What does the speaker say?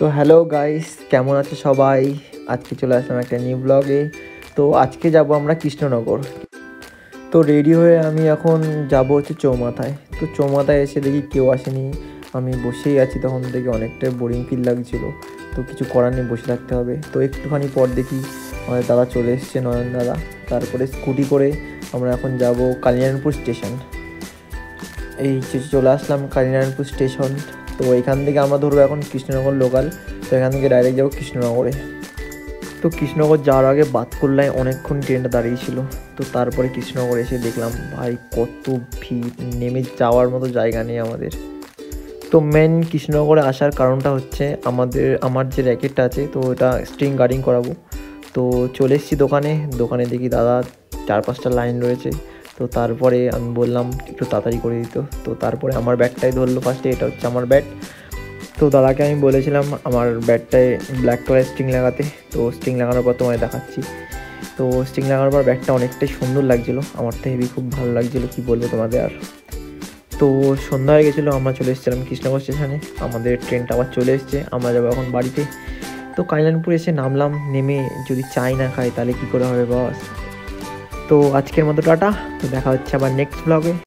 তো hello guys, কেমন আছে সবাই? আজকে চলে আসলাম একটা নিউ ব্লগে। তো আজকে যাব আমরা কৃষ্ণনগর। তো রেডি হয়ে আমি এখন যাব হচ্ছে চৌমাথায়। তো চৌমাথায় এসে দেখি কেউ আসেনি, আমি বসেই আছি। তখন দেখি অনেকটাই বোরিং ফিল লাগছিলো। তো কিছু করার নেই, বসে থাকতে হবে। তো একটুখানি পর দেখি আমাদের দাদা চলে এসছে, নয়ন দাদা। তারপরে স্কুটি করে আমরা এখন যাব কালিনারায়ণপুর স্টেশন। এই চলে আসলাম কালিনারায়ণপুর স্টেশন। তো এখান থেকে আমরা ধরবো এখন কৃষ্ণনগর লোকাল। তো এখান থেকে ডাইরেক্ট যাবো কৃষ্ণনগরে। তো কৃষ্ণনগর যাওয়ার আগে বাতকুল্লায় অনেকক্ষণ ট্রেনটা দাঁড়িয়েছিল। তো তারপরে কৃষ্ণনগর এসে দেখলাম ভাই কত ভিড়, নেমে যাওয়ার মতো জায়গা নেই আমাদের। তো মেন কৃষ্ণনগরে আসার কারণটা হচ্ছে আমার যে র্যাকেটটা আছে, তো ওটা স্ট্রিং গার্ডিং করাবো। তো চলে এসেছি দোকানে দেখি দাদা 4-5টা লাইন রয়েছে। তো তারপরে আমি বললাম একটু তাড়াতাড়ি করে দিত। তো তারপরে আমার ব্যাগটাই ধরলো ফার্স্টে, এটা হচ্ছে আমার ব্যাগ। তো দাদাকে আমি বলেছিলাম আমার ব্যাগটায় ব্ল্যাক কালার স্ট্রিং লাগাতে। তো স্ট্রিং লাগানোর পর তোমায় দেখাচ্ছি। তো স্ট্রিং লাগানোর পর ব্যাগটা অনেকটাই সুন্দর লাগছিলো, আমার তো হেভি খুব ভালো লাগছিলো, কী বলবো তোমাদের আর। তো সন্ধ্যা হয়ে গেছিলো, আমরা চলে এসেছিলাম কৃষ্ণনগর স্টেশনে। আমাদের ট্রেনটা আবার চলে এসছে, আমরা যাবো এখন বাড়িতে। তো কালিনারায়ণপুর এসে নামলাম, নেমে যদি চাই না খাই তাহলে কী করে হবে বস। তো আজকের মতো টাটা। তো দেখা হচ্ছে আবার নেক্সট ব্লগে।